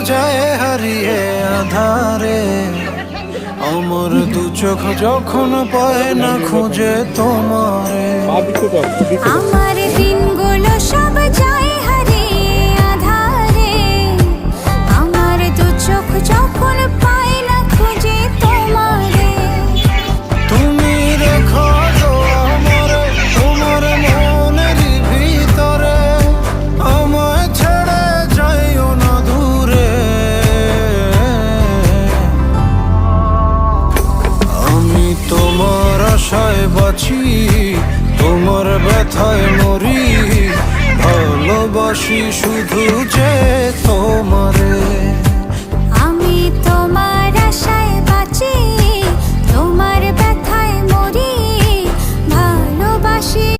যায় হারিয়ে আধারে। আমার দু চোখ যখন পায় না খুঁজে তোমারে। আমার দিনগুলো সব যায় হারিয়ে আধারে। আমার দু চোখ যখন পায় না খুঁজে তোমারে। তুমি রেখো তো আমারে তোমার মনের ভিতরে, আমায় ছেড়ে যাইও না দূরে। আমি তোমার আশায় বাঁচি, তোমার ব্যথায় মরি, ভালোবাসি শুধু যে তোমারে।